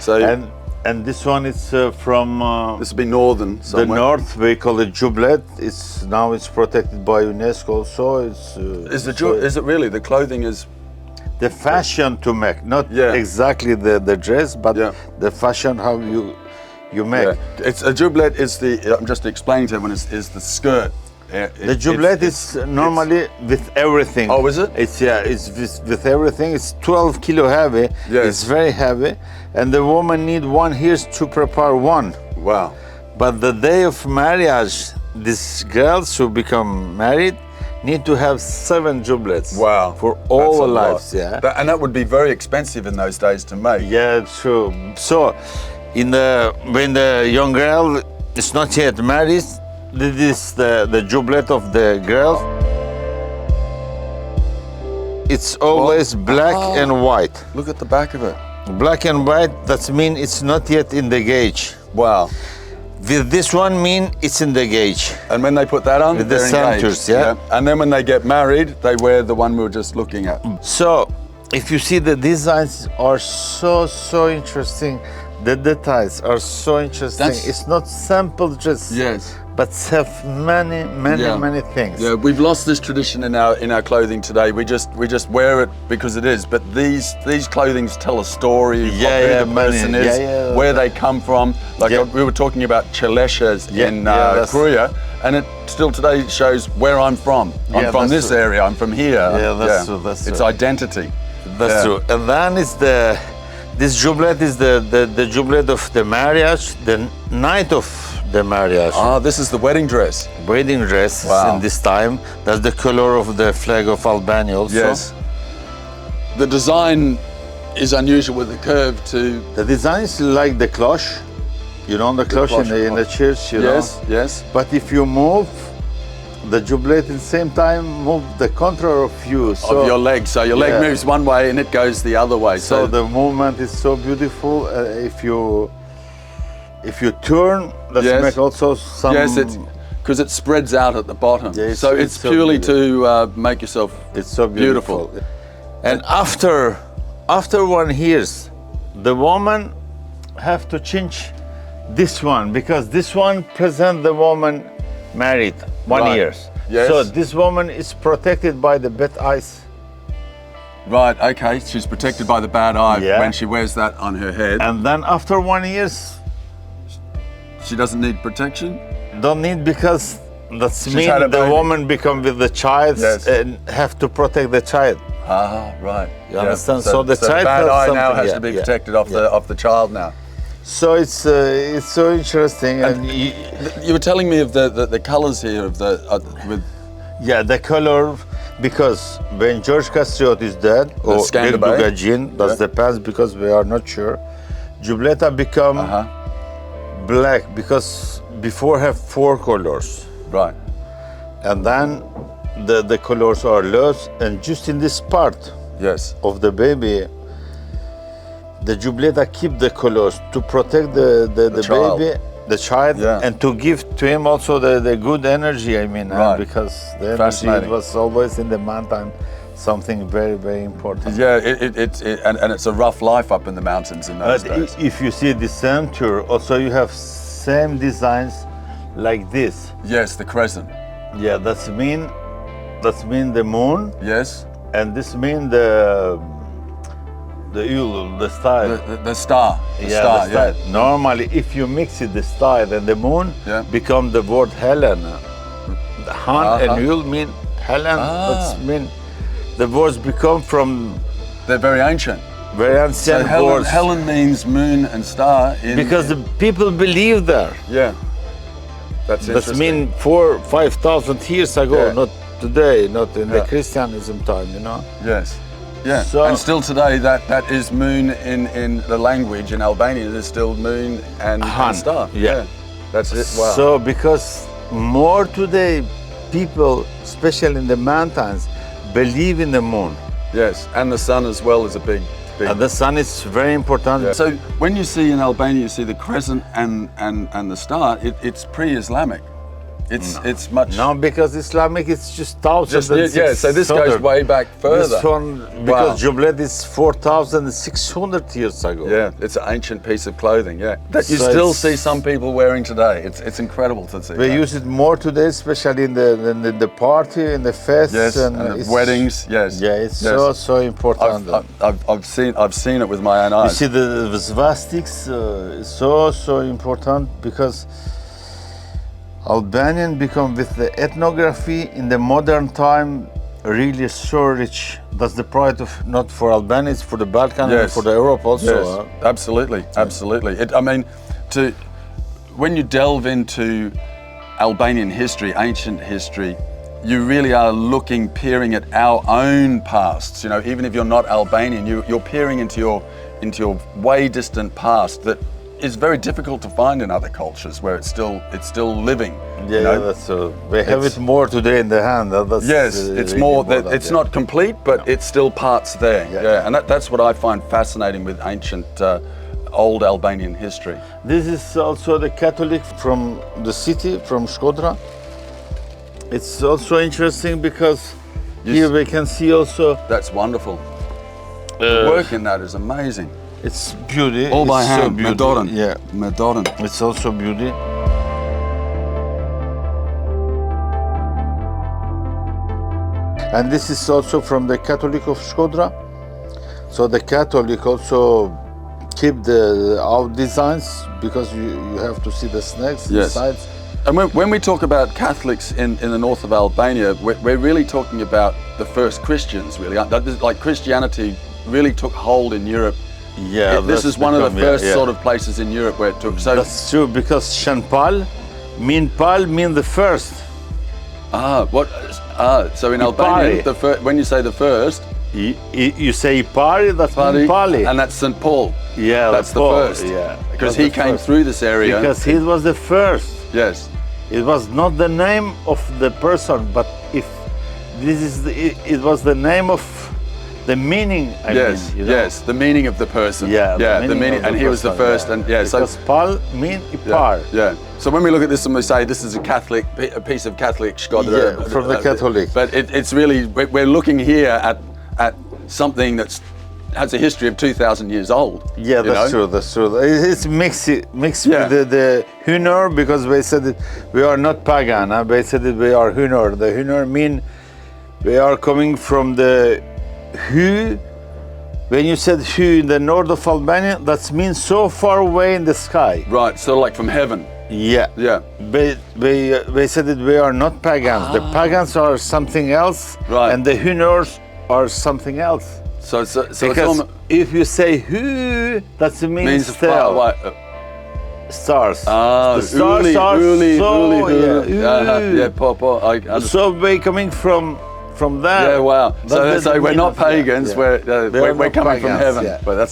So and this one is from this would be northern somewhere. the north. We call it Xhubleta. It's protected by UNESCO. So it's Is it really? The clothing is the fashion to make, not exactly the dress, but the fashion how you make. Yeah. It's a Xhubleta is the. I'm just explaining to everyone is the skirt. The Xhubleta is normally with everything. Oh, is it? It's with everything. It's 12 kilo heavy. Yes. It's very heavy, and the woman need 1 year to prepare one. Wow. But the day of marriage, these girls who become married need to have 7 Xhubletas. Wow. For all their lives. Yeah. And that would be very expensive in those days to make. Yeah, true. So, when the young girl is not yet married, this is the Xhubleta of the girl. It's always black and white. Look at the back of it. Black and white, that means it's not yet in the gauge. Wow. With this one mean it's in the gauge. And when they put that on, with the centers, And then when they get married, they wear the one we were just looking at. So, if you see the designs are so interesting. The details are so interesting. It's not simple just. Yes. But have many things. Yeah, we've lost this tradition in our clothing today. We just wear it because it is. But these clothings tell a story of who the person is, where they come from. Like we were talking about chaleshas in Korea, and it still today shows where I'm from. I'm from this area. I'm from here. Yeah, that's true. That's it's true. identity. That's true. And then is this Xhubleta is the Xhubleta of the marriage, the night of the marriage. Ah, this is the wedding dress. Wedding dress in this time. That's the color of the flag of Albania also. Yes. The design is unusual with the curve to... The design is like the cloche. You know, the cloche in the church, you know? Yes. But if you move, the Xhubleta at the same time move the contrary of you. So, of your leg. So your leg moves one way and it goes the other way. So the movement is so beautiful. If you turn, let's make also some... Yes, because it spreads out at the bottom. Yeah, so it's purely to make yourself it's so beautiful. And after 1 year, the woman have to change this one, because this one present the woman married 1 year. Yes. So this woman is protected by the bad eyes. Right, okay, she's protected by the bad eye when she wears that on her head. And then after 1 year, she doesn't need protection? Don't need, because that's mean the woman become with the child and have to protect the child. Ah, right. You understand? So the child bad eye now has to be protected off the child now. So it's so interesting. And you were telling me of the colors here of the color, because when George Castriot is dead, or Gagin, that's the past, because we are not sure. Xhubleta become black, because before have 4 colors. Right. And then the colors are lost, and just in this part of the baby, the Xhubleta keep the colors to protect the baby, the child, and to give to him also the good energy, I mean, because the energy was always in the mountain, something very important. Yeah, and it's a rough life up in the mountains in those days. If you see the center, also you have same designs like this. Yes, the crescent. Yeah, that's mean the moon. Yes. And this mean the star. The star. The star. Normally, if you mix it, the star and the moon become the word Helena. The Han and Yul mean Helen. That's mean the words become from. They're very ancient. Very ancient words. Helen means moon and star. Because the people believe there. Yeah. That's interesting. That mean 4,000-5,000 years ago, not today, not in the Christianism time, you know. Yes. Yeah, so, and still today that is moon in the language in Albania. There's still moon and star. Yeah, that's it. Wow. So because more today, people, especially in the mountains, believe in the moon. Yes, and the sun as well is a big. And the sun is very important. Yeah. So when you see in Albania, you see the crescent and the star. It's pre-Islamic. It's much. No, because Islamic it's just thousands. So this goes way back further. This one, because Xhubleta is 4,600 years ago. Yeah, it's an ancient piece of clothing. Yeah, that you still see some people wearing today. It's incredible to see. We use it more today, especially in the party, in the fests, and weddings. Yes. Yeah, it's so important. I've seen it with my own eyes. You see the swastiks is so important because Albanian become with the ethnography in the modern time really so rich. That's the pride of not for Albania, it's for the Balkan and for the Europe also. Yes, absolutely. I mean, when you delve into Albanian history, ancient history, you really are peering at our own pasts. You know, even if you're not Albanian, you're peering into your way distant past that is very difficult to find in other cultures where it's still living. Yeah, you know? That's we have it more today in the hand. It's really more that it's not complete, but it's still parts there. Yeah. And that's what I find fascinating with ancient, old Albanian history. This is also the Catholic from the city, from Shkodra. It's also interesting because here we can see also. That's wonderful. The work in that is amazing. It's beauty. All by hand, modern. Yeah, modern. It's also beauty. And this is also from the Catholic of Shkodra. So the Catholic also keep our designs because you have to see the snakes inside. And when we talk about Catholics in the north of Albania, we're really talking about the first Christians, really. Like Christianity really took hold in Europe. Yeah, this is one of the first sort of places in Europe where it took. So that's true because Shanpal mean the first. So in Albania, when you say the first, you say pari, that's Pali, and that's St. Paul. Yeah, that's the first. Yeah, because he came through this area. Because he was the first. Yes. It was not the name of the person, but if this is it was the name of. The meaning, yes, the meaning of the person. Yeah, the meaning, and he was the first, and because pal mean par. Yeah. So when we look at this and we say this is a piece of Catholic Shkodra, from the Catholic. But it's really we're looking here at something that has a history of 2,000 years old. Yeah, that's true. That's true. It's mixed with the Hunor because we said that we are not pagan. We said that we are Hunor. The Hunor mean we are coming from the Hu. When you said Hu in the north of Albania, that means so far away in the sky. Right, so like from heaven. Yeah. We said that we are not pagans. The pagans are something else, and the Hunors are something else. So because if you say Hu, that means star. Stars. The stars are so we coming from that. Yeah, wow. So we're not pagans, we're coming from heaven. But that's